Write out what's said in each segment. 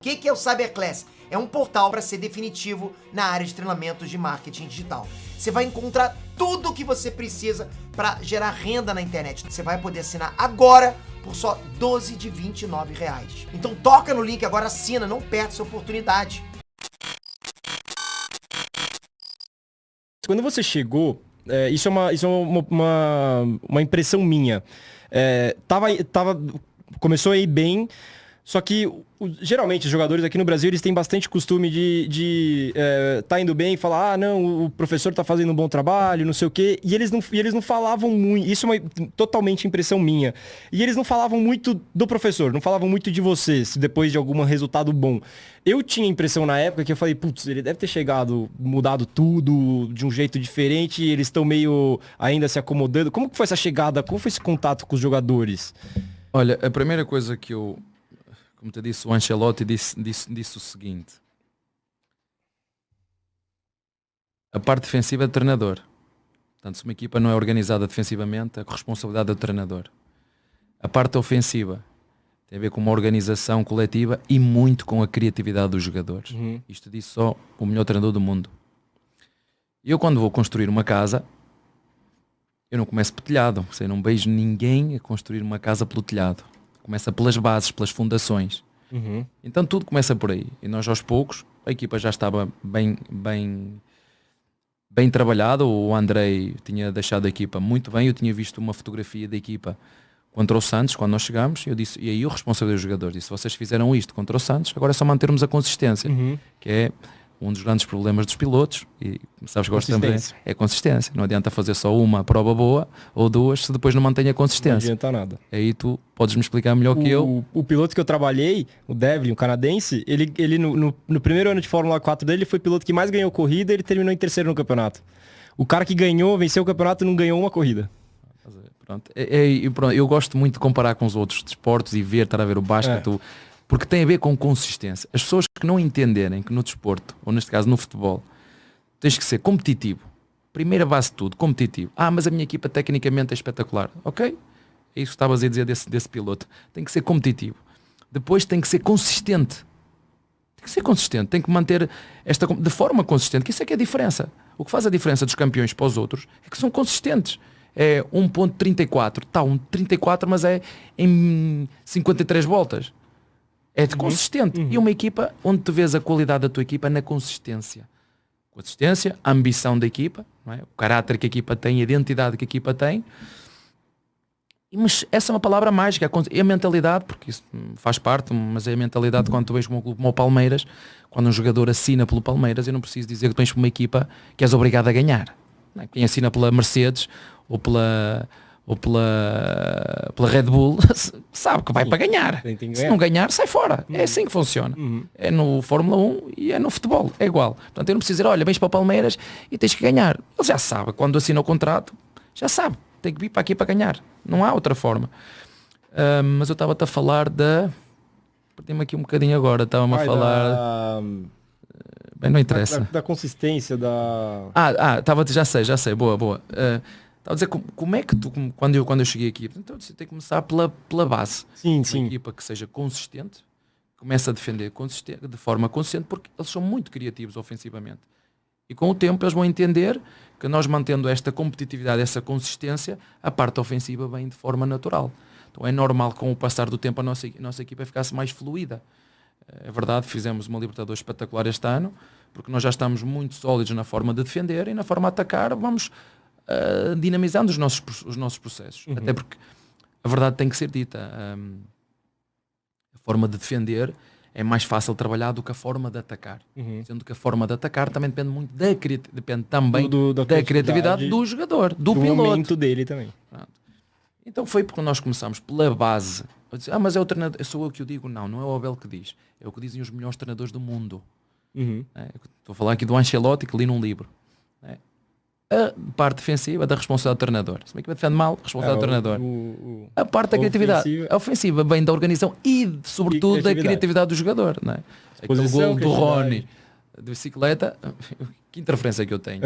O que é o Cyberclass? É um portal para ser definitivo na área de treinamentos de marketing digital. Você vai encontrar tudo o que você precisa para gerar renda na internet. Você vai poder assinar agora por só 12 de R$ 29,00. Então toca no link agora, assina, não perde essa oportunidade. Quando você chegou, isso é uma impressão minha. Começou a ir bem, só que geralmente os jogadores aqui no Brasil eles têm bastante costume de tá indo bem e falar, não, o professor tá fazendo um bom trabalho, não sei o quê, e eles não falavam muito, isso é totalmente impressão minha, e eles não falavam muito do professor, não falavam muito de vocês, depois de algum resultado bom. Eu tinha a impressão na época que eu falei, putz, ele deve ter chegado, mudado tudo de um jeito diferente, e eles estão meio ainda se acomodando. Como que foi essa chegada, como foi esse contato com os jogadores? Olha, a primeira coisa que como te disse, o Ancelotti disse o seguinte: a parte defensiva é do treinador. Portanto, se uma equipa não é organizada defensivamente, a responsabilidade é do treinador. A parte ofensiva tem a ver com uma organização coletiva e muito com a criatividade dos jogadores. Isto disse só o melhor treinador do mundo. Eu, quando vou construir uma casa, eu não começo pelo telhado. Eu não beijo ninguém a construir uma casa pelo telhado. Começa pelas bases, pelas fundações. Então tudo começa por aí. E nós, aos poucos, a equipa já estava bem trabalhada. O Andrei tinha deixado a equipa muito bem. Eu tinha visto uma fotografia da equipa contra o Santos, quando nós chegámos. Eu disse, e aí o responsável dos jogadores disse: vocês fizeram isto contra o Santos, agora é só mantermos a consistência. Que é um dos grandes problemas dos pilotos, e sabes que gosto também, é a consistência. Não adianta fazer só uma prova boa ou duas se depois não mantém a consistência. Não adianta nada. Aí tu podes me explicar melhor que eu. O piloto que eu trabalhei, o Devlin, o canadense, ele no primeiro ano de Fórmula 4 dele, ele foi o piloto que mais ganhou corrida, e ele terminou em terceiro no campeonato. O cara que venceu o campeonato, não ganhou uma corrida. Pronto. Eu gosto muito de comparar com os outros desportos e estar a ver o basquete. Porque tem a ver com consistência. As pessoas que não entenderem que no desporto, ou neste caso no futebol, tens que ser competitivo. Primeira base de tudo, competitivo. Mas a minha equipa tecnicamente é espetacular. Ok? É isso que estavas a dizer desse piloto. Tem que ser competitivo. Depois tem que ser consistente. Tem que ser consistente. Tem que manter de forma consistente. Que isso é que é a diferença. O que faz a diferença dos campeões para os outros é que são consistentes. É 1.34. Tá, 1.34, mas é em 53 voltas. É de consistente. E uma equipa onde tu vês a qualidade da tua equipa na consistência. Consistência, a ambição da equipa, não é? O caráter que a equipa tem, a identidade que a equipa tem. Mas essa é uma palavra mágica. É a mentalidade, porque isso faz parte, mas é a mentalidade quando tu vês como um clube como o Palmeiras, quando um jogador assina pelo Palmeiras, eu não preciso dizer que tens uma equipa que és obrigado a ganhar. Não é? Quem assina pela Mercedes ou pela Red Bull sabe que vai para ganhar. Se não ganhar, sai fora. É assim que funciona. É no Fórmula 1 e é no futebol. É igual. Portanto, eu não preciso dizer, olha, vens para o Palmeiras e tens que ganhar. Ele já sabe. Quando assina o contrato, já sabe. Tem que vir para aqui para ganhar. Não há outra forma. Mas eu estava-te a falar perdi-me aqui um bocadinho agora. Estava-me a falar... Bem, não interessa. Da consistência, da... Já sei. Boa. Estava a dizer, como é que tu, quando eu cheguei aqui, então você tem que começar pela base. Sim. Uma equipa que seja consistente, começa a defender de forma consistente, porque eles são muito criativos ofensivamente. E com o tempo eles vão entender que nós, mantendo esta competitividade, essa consistência, a parte ofensiva vem de forma natural. Então é normal, com o passar do tempo, a nossa equipa ficasse mais fluida. É verdade, fizemos uma Libertadores espetacular este ano, porque nós já estamos muito sólidos na forma de defender e na forma de atacar, vamos... dinamizando os nossos processos. Até porque a verdade tem que ser dita. A forma de defender é mais fácil de trabalhar do que a forma de atacar. Sendo que a forma de atacar também depende muito depende também da criatividade do jogador, do piloto. Momento dele também. Pronto. Então foi porque nós começamos pela base. Mas é o treinador, sou eu que o digo. Não é o Abel que diz. É o que dizem os melhores treinadores do mundo. Estou a falar aqui do Ancelotti, que li num livro. A parte defensiva da responsabilidade do treinador. Se uma equipa defende mal, responsabilidade do treinador. A parte da criatividade, a ofensiva, vem da organização e, sobretudo, da criatividade do jogador. Não é? Aquele gol do Rony de bicicleta, que interferência que eu tenho?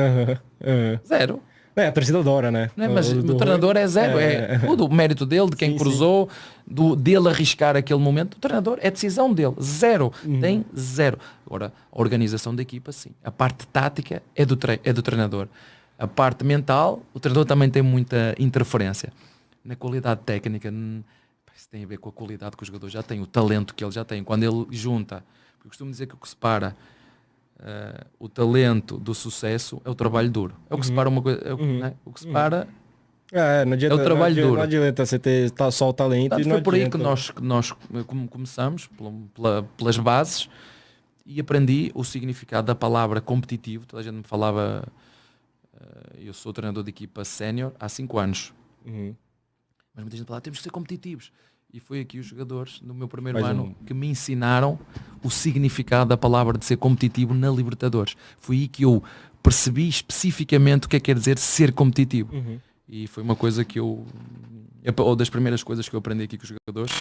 Zero. A torcida adora, né? Não é? Mas o treinador é zero, é tudo o mérito dele, de quem Sim, cruzou, dele arriscar aquele momento. O treinador é decisão dele, zero, tem zero. Agora, a organização da equipa, sim. A parte tática é do treinador. A parte mental, o treinador também tem muita interferência. Na qualidade técnica, isso tem a ver com a qualidade que o jogador já tem, o talento que ele já tem. Quando ele junta, eu costumo dizer que o que separa o talento do sucesso é o trabalho duro. É o que separa uma coisa, né? O que separa não adianta, é o trabalho duro. Não adianta você ter só o talento. Portanto, e não foi por aí adianta. que nós começamos, pelas bases, e aprendi o significado da palavra competitivo. Toda a gente me falava, eu sou treinador de equipa sénior há 5 anos. Mas muita gente falava, temos que ser competitivos. E foi aqui os jogadores, no meu primeiro ano, que me ensinaram o significado da palavra de ser competitivo na Libertadores. Foi aí que eu percebi especificamente o que quer dizer ser competitivo. E foi uma coisa que ou das primeiras coisas que eu aprendi aqui com os jogadores.